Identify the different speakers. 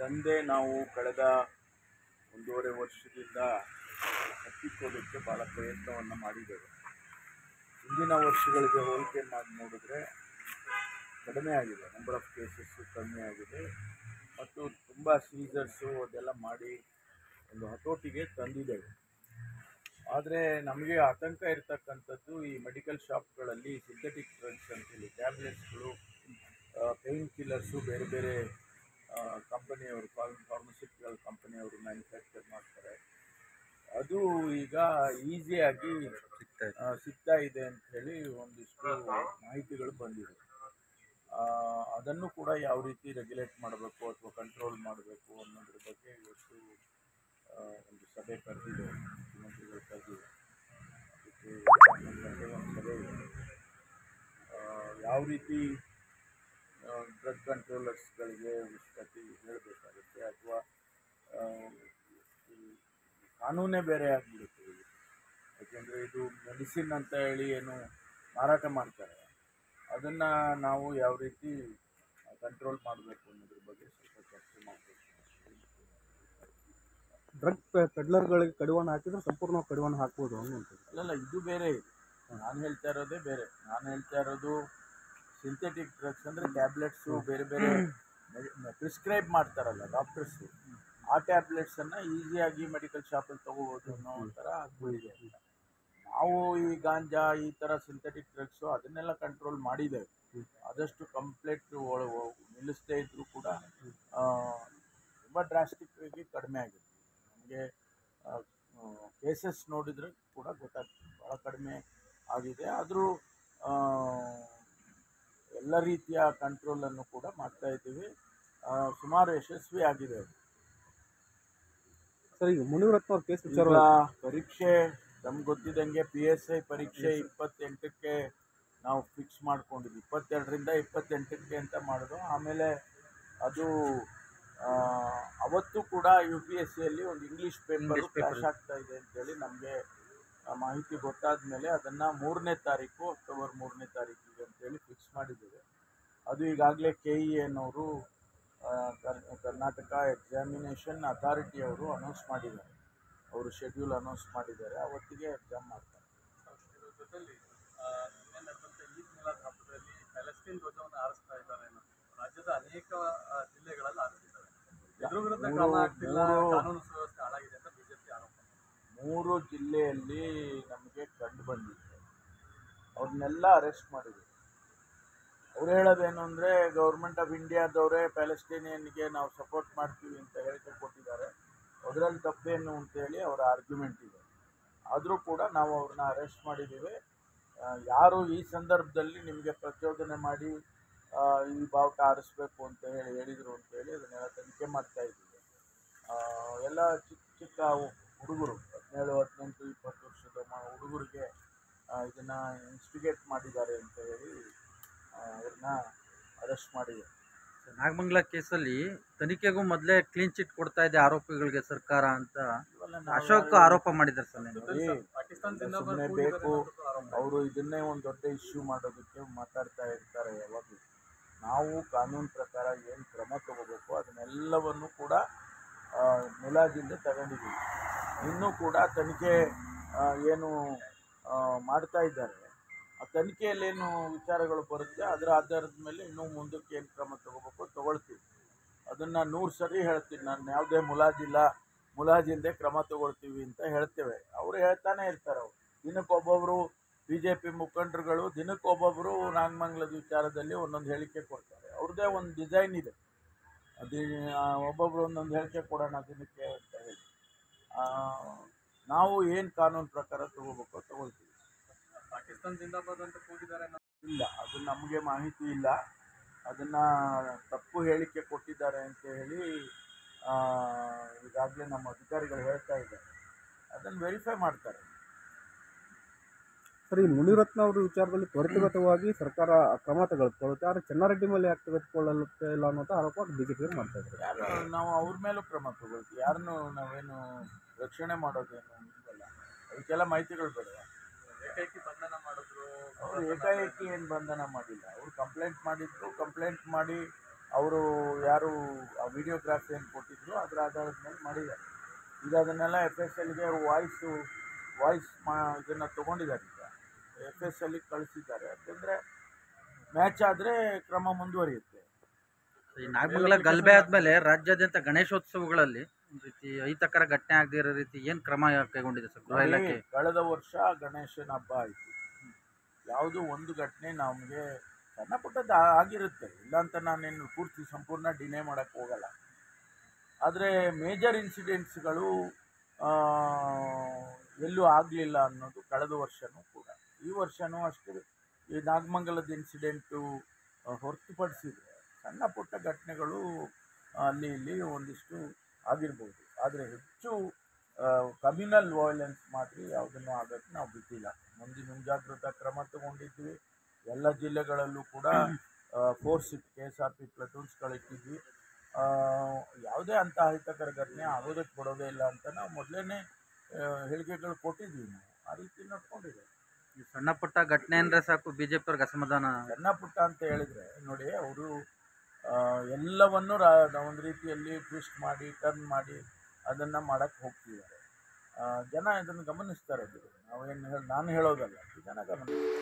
Speaker 1: ದಂಧೆ ನಾವು ಕಳೆದ 1.5 ವರ್ಷದಿಂದ ಹತ್ತಿಕ್ಕೋದಕ್ಕೆ ಭಾಳ ಪ್ರಯತ್ನವನ್ನು ಮಾಡಿದ್ದೇವೆ. ಹಿಂದಿನ ವರ್ಷಗಳಿಗೆ ಹೋಲಿಕೆ ಮಾಡಿ ನೋಡಿದ್ರೆ ಕಡಿಮೆ ಆಗಿದೆ, ನಂಬರ್ ಆಫ್ ಕೇಸಸ್ಸು ಕಡಿಮೆ ಆಗಿದೆ ಮತ್ತು ತುಂಬ ಸೀಸರ್ಸು ಅದೆಲ್ಲ ಮಾಡಿ ಒಂದು ಹತೋಟಿಗೆ ತಂದಿದ್ದೇವೆ. ಆದರೆ ನಮಗೆ ಆತಂಕ ಇರತಕ್ಕಂಥದ್ದು ಈ ಮೆಡಿಕಲ್ ಶಾಪ್ಗಳಲ್ಲಿ ಸಿಂಥೆಟಿಕ್ ಡ್ರಗ್ಸ್ ಅಂತೇಳಿ ಟ್ಯಾಬ್ಲೆಟ್ಸ್ಗಳು, ಪೇಯ್ನ್ ಕಿಲ್ಲರ್ಸು ಬೇರೆ ಬೇರೆ ಕಂಪನಿಯವರು ಫಾರ್ಮಸ್ಯೂಟಿಕಲ್ ಕಂಪನಿಯವರು ಮ್ಯಾನುಫ್ಯಾಕ್ಚರ್ ಮಾಡ್ತಾರೆ. ಅದು ಈಗ ಈಸಿಯಾಗಿ ಸಿಗ್ತಾ ಇದೆ ಅಂಥೇಳಿ ಒಂದಿಷ್ಟು ಮಾಹಿತಿಗಳು ಬಂದಿದೆ. ಅದನ್ನು ಕೂಡ ಯಾವ ರೀತಿ ರೆಗ್ಯುಲೇಟ್ ಮಾಡಬೇಕು ಅಥವಾ ಕಂಟ್ರೋಲ್ ಮಾಡಬೇಕು ಅನ್ನೋದ್ರ ಬಗ್ಗೆ ಇವತ್ತು ಒಂದು ಸಭೆ ಕರೆದಿದೆ, ಮುಖ್ಯಮಂತ್ರಿಗಳು ಕರೆದಿದೆ. ಅದಕ್ಕೆ 11 ಗಂಟೆಗೆ ಒಂದು ಸಭೆ ಇದೆ. ಯಾವ ರೀತಿ ಡ್ರಗ್ ಕಂಟ್ರೋಲರ್ಸ್ಗಳಿಗೆ ಕತಿ ಹೇಳಬೇಕಾಗುತ್ತೆ ಅಥವಾ ಕಾನೂನೇ ಬೇರೆ ಆಗಿಬಿಡುತ್ತೆ. ಯಾಕೆಂದರೆ ಇದು ಮೆಡಿಸಿನ್ ಅಂತ ಹೇಳಿ ಏನು ಮಾರಾಟ ಮಾಡ್ತಾರೆ, ಅದನ್ನು ನಾವು ಯಾವ ರೀತಿ ಕಂಟ್ರೋಲ್ ಮಾಡಬೇಕು ಅನ್ನೋದ್ರ ಬಗ್ಗೆ ಸ್ವಲ್ಪ ಚರ್ಚೆ ಮಾಡಬೇಕು.
Speaker 2: ಡ್ರಗ್ ಪೆಡ್ಲರ್ಗಳಿಗೆ ಕಡಿವಾಣ ಹಾಕಿದ್ರೆ ಸಂಪೂರ್ಣವಾಗಿ ಕಡಿವಾಣ ಹಾಕ್ಬೋದು ಅನ್ನುವಂಥದ್ದು.
Speaker 1: ಅಲ್ಲಲ್ಲ, ಇದು ಬೇರೆ ಇದೆ. ನಾನು ಹೇಳ್ತಾ ಇರೋದೇ ಬೇರೆ. ನಾನು ಹೇಳ್ತಾ ಇರೋದು ಸಿಂಥೆಟಿಕ್ ಡ್ರಗ್ಸ್ ಅಂದರೆ ಟ್ಯಾಬ್ಲೆಟ್ಸು ಬೇರೆ ಬೇರೆ ಪ್ರಿಸ್ಕ್ರೈಬ್ ಮಾಡ್ತಾರಲ್ಲ ಡಾಕ್ಟರ್ಸು, ಆ ಟ್ಯಾಬ್ಲೆಟ್ಸನ್ನು ಈಸಿಯಾಗಿ ಮೆಡಿಕಲ್ ಶಾಪಲ್ಲಿ ತೊಗೋಬೋದು ಅನ್ನೋ ಒಂಥರ ಆಗ್ಬಿಟ್ಟಿದೆ. ನಾವು ಈ ಗಾಂಜಾ ಈ ಥರ ಸಿಂಥೆಟಿಕ್ ಡ್ರಗ್ಸು ಅದನ್ನೆಲ್ಲ ಕಂಟ್ರೋಲ್ ಮಾಡಿದ್ದೇವೆ. ಆದಷ್ಟು ಕಂಪ್ಲೀಟ್ ನಿಲ್ಲಿಸದೇ ಇದ್ದರೂ ಕೂಡ ತುಂಬ ಡ್ರಾಸ್ಟಿಕ್ಕಾಗಿ ಕಡಿಮೆ ಆಗಿದೆ. ನಮಗೆ ಕೇಸಸ್ ನೋಡಿದರೆ ಕೂಡ ಗೊತ್ತಾಗ್ತದೆ ಭಾಳ ಕಡಿಮೆ ಆಗಿದೆ. ಆದರೂ ಎಲ್ಲ ರೀತಿಯ ಕಂಟ್ರೋಲನ್ನು ಕೂಡ ಮಾಡ್ತಾ ಇದ್ದೀವಿ. ಸುಮಾರು ಯಶಸ್ವಿ ಆಗಿದೆ.
Speaker 2: ಸರ್, ಈಗ ಮುನಿರತ್ನ ಅವ್ರ ಕೇಸ್ ವಿಚಾರ
Speaker 1: ಪರೀಕ್ಷೆ ನಮ್ಗೆ ಗೊತ್ತಿದ್ದಂಗೆ PSI ಪರೀಕ್ಷೆ 28ಕ್ಕೆ ನಾವು ಫಿಕ್ಸ್ ಮಾಡ್ಕೊಂಡಿದ್ವಿ. 22ರಿಂದ 28ಕ್ಕೆ ಅಂತ ಮಾಡಿದ್ರು. ಆಮೇಲೆ ಅದು ಅವತ್ತು ಕೂಡ UPSCಯಲ್ಲಿ ಒಂದು ಇಂಗ್ಲೀಷ್ ಪೇಪರು ಕ್ಲಾಶ್ ಆಗ್ತಾ ಇದೆ ಅಂತೇಳಿ ನಮಗೆ ಮಾಹಿತಿ ಗೊತ್ತಾದ ಮೇಲೆ ಅದನ್ನು 3ನೇ ತಾರೀಕು ಅಕ್ಟೋಬರ್ 3ನೇ ತಾರೀಕಿಗೆ ಅಂತೇಳಿ ಫಿಕ್ಸ್ ಮಾಡಿದ್ದೇವೆ. ಅದು ಈಗಾಗಲೇ KEAನವರು ಕರ್ನಾಟಕ ಎಕ್ಸಾಮಿನೇಷನ್ ಅಥಾರಿಟಿಯವರು ಅನೌನ್ಸ್ ಮಾಡಿದ್ದಾರೆ. ಅವರು ಶೆಡ್ಯೂಲ್ ಅನೌನ್ಸ್ ಮಾಡಿದ್ದಾರೆ, ಅವತ್ತಿಗೆ ಎಕ್ಸಾಮ್ ಮಾಡ್ತಾರೆ.
Speaker 3: ಜೊತೆಯಲ್ಲಿ ನಿನ್ನೆ ನಡೆದಂಥ ಈದ್ ಮಿಲಾದ್ ಹಬ್ಬದಲ್ಲಿ ಪ್ಯಾಲೆಸ್ಟೈನ್ ಧ್ವಜವನ್ನು ಹಾರಿಸ್ತಾ ಇದ್ದಾರೆ. ರಾಜ್ಯದ ಅನೇಕ ಜಿಲ್ಲೆಗಳಲ್ಲಿ ಹಾರಿಸಿದ್ದಾರೆ. ಇದ್ರ ವಿರುದ್ಧ ಕ್ರಮ ಆಗ್ತಿಲ್ಲ, ಕಾನೂನು ಸುವ್ಯವಸ್ಥೆ ಹಾಳಾಗಿದೆ ಅಂತ BJP ಆರೋಪ.
Speaker 1: 3 ಜಿಲ್ಲೆಯಲ್ಲಿ ನಮಗೆ ಕಂಡು ಬಂದಿದೆ. ಅವ್ರನ್ನೆಲ್ಲ ಅರೆಸ್ಟ್ ಮಾಡಿದ್ರು. ಅವ್ರು ಹೇಳೋದೇನು ಅಂದರೆ ಗೌರ್ಮೆಂಟ್ ಆಫ್ ಇಂಡಿಯಾದವರೇ ಪ್ಯಾಲೆಸ್ಟೈನಿಯನ್ಗೆ ನಾವು ಸಪೋರ್ಟ್ ಮಾಡ್ತೀವಿ ಅಂತ ಹೇಳಿಕೆ ಕೊಟ್ಟಿದ್ದಾರೆ, ಅದರಲ್ಲಿ ತಪ್ಪೇನು ಅಂತೇಳಿ ಅವರ ಆರ್ಗ್ಯುಮೆಂಟ್ ಇದೆ. ಆದರೂ ಕೂಡ ನಾವು ಅವ್ರನ್ನ ಅರೆಸ್ಟ್ ಮಾಡಿದ್ದೀವಿ. ಯಾರು ಈ ಸಂದರ್ಭದಲ್ಲಿ ನಿಮಗೆ ಪ್ರಚೋದನೆ ಮಾಡಿ ಈ ಬಾವುಟ ಆರಿಸ್ಬೇಕು ಅಂತ ಹೇಳಿದರು ಅಂತೇಳಿ ಅದನ್ನೆಲ್ಲ ತನಿಖೆ ಮಾಡ್ತಾ ಇದ್ದೀವಿ. ಎಲ್ಲ ಚಿಕ್ಕ ಹುಡುಗರು 17, 18, 20 ವರ್ಷದ ಹುಡುಗರಿಗೆ ಇದನ್ನು ಇನ್ಸ್ಟಿಗೇಟ್ ಮಾಡಿದ್ದಾರೆ ಅಂತ ಹೇಳಿ ಅವ್ರನ್ನ ಅರೆಸ್ಟ್ ಮಾಡಿದೆ.
Speaker 4: ನಾಗಮಂಗಲ ಕೇಸಲ್ಲಿ ತನಿಖೆಗೂ ಮೊದಲೇ ಕ್ಲೀನ್ ಚಿಟ್ ಕೊಡ್ತಾ ಇದೆ ಆರೋಪಿಗಳಿಗೆ ಸರ್ಕಾರ ಅಂತ ಅಶೋಕ್ ಆರೋಪ ಮಾಡಿದ್ದಾರೆ.
Speaker 1: ಸುಮ್ಮನೆ ಬೇಕು, ಅವರು ಇದನ್ನೇ ಒಂದು ದೊಡ್ಡ ಇಶ್ಯೂ ಮಾಡೋದಕ್ಕೆ ಮಾತಾಡ್ತಾ ಇರ್ತಾರೆ ಯಾವಾಗಲೂ. ನಾವು ಕಾನೂನು ಪ್ರಕಾರ ಏನು ಕ್ರಮ ತಗೋಬೇಕು ಅದನ್ನೆಲ್ಲವನ್ನು ಕೂಡ ಮುಲಾಜಿಂದ ತಗೊಂಡಿದ್ದೀವಿ. ಇನ್ನೂ ಕೂಡ ತನಿಖೆ ಏನು ಮಾಡ್ತಾ ಇದ್ದಾರೆ, ಆ ತನಿಖೆಯಲ್ಲೇನು ವಿಚಾರಗಳು ಬರುತ್ತೆ ಅದರ ಆಧಾರದ ಮೇಲೆ ಇನ್ನೂ ಮುಂದಕ್ಕೆ ಏನು ಕ್ರಮ ತಗೋಬೇಕು ತಗೊಳ್ತೀವಿ. ಅದನ್ನು 100 ಸರಿ ಹೇಳ್ತೀನಿ ನಾನು. ಯಾವುದೇ ಮುಲಾಜಿಲ್ಲದೆ ಕ್ರಮ ತಗೊಳ್ತೀವಿ ಅಂತ ಹೇಳ್ತೇವೆ. ಅವರು ಹೇಳ್ತಾನೆ ಇರ್ತಾರೆ. ಅವರು ದಿನಕ್ಕೊಬ್ಬೊಬ್ಬರು BJP ಮುಖಂಡರುಗಳು ದಿನಕ್ಕೊಬ್ಬೊಬ್ಬರು ನಾಗಮಂಗಲದ ವಿಚಾರದಲ್ಲಿ ಒಂದೊಂದು ಹೇಳಿಕೆ ಕೊಡ್ತಾರೆ. ಅವ್ರದ್ದೇ ಒಂದು ಡಿಸೈನ್ ಇದೆ. ಅದು ಒಬ್ಬೊಬ್ಬರು ಒಂದೊಂದು ಹೇಳಿಕೆ ಕೊಡೋಣ ದಿನಕ್ಕೆ ಅಂತ ಹೇಳಿ. ನಾವು ಏನು ಕಾನೂನು ಪ್ರಕಾರ ತಗೋಬೇಕು ತಗೊಳ್ತೀವಿ.
Speaker 3: ಪಾಕಿಸ್ತಾನ ಜಿಂದಾಬಾದ್ ಅಂತ ಕೂಗಿದ್ದಾರೆ.
Speaker 1: ಇಲ್ಲ, ಅದು ನಮಗೆ ಮಾಹಿತಿ ಇಲ್ಲ. ಅದನ್ನು ತಪ್ಪು ಹೇಳಿಕೆ ಕೊಟ್ಟಿದ್ದಾರೆ ಅಂತ ಹೇಳಿ ಈಗಾಗಲೇ ನಮ್ಮ ಅಧಿಕಾರಿಗಳು ಹೇಳ್ತಾ ಇದ್ದಾರೆ. ಅದನ್ನು ವೆರಿಫೈ ಮಾಡ್ತಾರೆ.
Speaker 2: ಸರ್, ಈ ಮುನಿರತ್ನ ಅವ್ರ ವಿಚಾರದಲ್ಲಿ ತ್ವರಿತಗತವಾಗಿ ಸರ್ಕಾರ ಕ್ರಮ ತೆಗೆದುಕೊಳ್ಳುತ್ತೆ, ಆದರೆ ಚೆನ್ನಾರೆಡ್ಡಿ ಮೇಲೆ ಯಾಕೆ ತೆಗೆದುಕೊಳ್ಳುತ್ತೆ ಇಲ್ಲ ಅನ್ನೋದು ಆರೋಪ BJP ಮಾಡ್ತಾ ಇದ್ದಾರೆ.
Speaker 1: ಯಾರು ನಾವು ಅವ್ರ ಮೇಲೂ ಕ್ರಮ ತಗೊಳ್ತೀವಿ. ಯಾರನ್ನು ನಾವೇನು ರಕ್ಷಣೆ ಮಾಡೋದೇನು ಇಲ್ವಲ್ಲ, ಅದಕ್ಕೆಲ್ಲ ಮಾಹಿತಿಗಳು ಬೇಡ.
Speaker 3: ಏಕಾಏಕಿ ಬಂಧನ ಮಾಡಿದ್ರು.
Speaker 1: ಅವರು ಏಕಾಏಕಿ ಏನು ಬಂಧನ ಮಾಡಿಲ್ಲ. ಅವರು ಕಂಪ್ಲೇಂಟ್ ಮಾಡಿದ್ರು. ಕಂಪ್ಲೇಂಟ್ ಮಾಡಿ ಅವರು ಯಾರು ಆ ವಿಡಿಯೋಗ್ರಾಫಿ ಏನು ಕೊಟ್ಟಿದ್ರು ಅದರ ಆಧಾರದ ಮೇಲೆ ಮಾಡಿದ್ದಾರೆ. ಈಗ ಅದನ್ನೆಲ್ಲ FSLಗೆ ವಾಯ್ಸ್ ಇದನ್ನು ತೊಗೊಂಡಿದ್ದಾರೆ. ಈಗ FSLಗೆ ಕಳಿಸಿದ್ದಾರೆ. ಯಾಕೆಂದರೆ ಮ್ಯಾಚ್ ಆದರೆ ಕ್ರಮ ಮುಂದುವರಿಯುತ್ತೆ.
Speaker 4: ಈ ನಾಗಮಂಗಲ ಗಲಭೆ ಆದಮೇಲೆ ರಾಜ್ಯಾದ್ಯಂತ ಗಣೇಶೋತ್ಸವಗಳಲ್ಲಿ ಒಂದು ರೀತಿ ಅಹಿತಕರ ಘಟನೆ ಆಗದೇ ಇರೋ ರೀತಿ ಏನು ಕ್ರಮ ಕೈಗೊಂಡಿದೆ ಸರ್ ಗೃಹ ಇಲಾಖೆ?
Speaker 1: ಕಳೆದ ವರ್ಷ ಗಣೇಶನ ಹಬ್ಬ ಆಯಿತು. ಯಾವುದೋ ಒಂದು ಘಟನೆ ನಮಗೆ ಸಣ್ಣ ಪುಟ್ಟದ್ದು ಆಗಿರುತ್ತೆ, ಇಲ್ಲ ಅಂತ ನಾನೇನು ಪೂರ್ತಿ ಸಂಪೂರ್ಣ ಡಿನೇ ಮಾಡೋಕ್ಕೆ ಹೋಗಲ್ಲ. ಆದರೆ ಮೇಜರ್ ಇನ್ಸಿಡೆಂಟ್ಸ್ಗಳು ಎಲ್ಲೂ ಆಗಲಿಲ್ಲ ಅನ್ನೋದು ಕಳೆದ ವರ್ಷವೂ ಕೂಡ. ಈ ವರ್ಷವೂ ಅಷ್ಟೇ ಈ ನಾಗಮಂಗಲದ ಇನ್ಸಿಡೆಂಟು ಹೊರತುಪಡಿಸಿದರೆ ಸಣ್ಣ ಪುಟ್ಟ ಘಟನೆಗಳು ಅಲ್ಲಿ ಇಲ್ಲಿ ಒಂದಿಷ್ಟು ಆಗಿರ್ಬೋದು. ಆದರೆ ಹೆಚ್ಚು ಕಮ್ಯುನಲ್ ವೈಲೆನ್ಸ್ ಮಾತ್ರ ಯಾವುದನ್ನು ಆಗೋಕ್ಕೆ ನಾವು ಬಿಟ್ಟಿಲ್ಲ. ಮುಂದಿನ ಮುಂಜಾಗ್ರತಾ ಕ್ರಮ ತಗೊಂಡಿದ್ವಿ. ಎಲ್ಲ ಜಿಲ್ಲೆಗಳಲ್ಲೂ ಕೂಡ ಫೋರ್ಸ್ KSRP ಪ್ಲಟೂನ್ಸ್ಗಳಿಟ್ಟಿದ್ವಿ. ಯಾವುದೇ ಅಂಥ ಅಹಿತಕರ ಘಟನೆ ಆಗೋದಕ್ಕೆ ಬಿಡೋದೇ ಇಲ್ಲ ಅಂತ ನಾವು ಮೊದಲೇ ಹೇಳಿಕೆಗಳು ಕೊಟ್ಟಿದ್ವಿ. ನಾವು ಆ ರೀತಿ ನಡ್ಕೊಂಡಿದ್ದೇವೆ.
Speaker 4: ಈ ಸಣ್ಣ ಪುಟ್ಟ ಘಟನೆ ಅಂದರೆ ಸಾಕು BJP ಅವ್ರಿಗೆ ಅಸಮಾಧಾನ.
Speaker 1: ಸಣ್ಣ ಪುಟ್ಟ ಅಂತ ಹೇಳಿದರೆ ನೋಡಿ, ಅವರು ಎಲ್ಲವನ್ನೂ ಒಂದು ರೀತಿಯಲ್ಲಿ ಟ್ವಿಸ್ಟ್ ಮಾಡಿ ಟರ್ನ್ ಮಾಡಿ ಅದನ್ನು ಮಾಡೋಕ್ಕೆ ಹೋಗ್ತಿದ್ದಾರೆ. ಜನ ಇದನ್ನು ಗಮನಿಸ್ತಾರೆ. ನಾನು ಹೇಳೋದಲ್ಲ, ಜನ ಗಮನಿಸ್ತಾರೆ.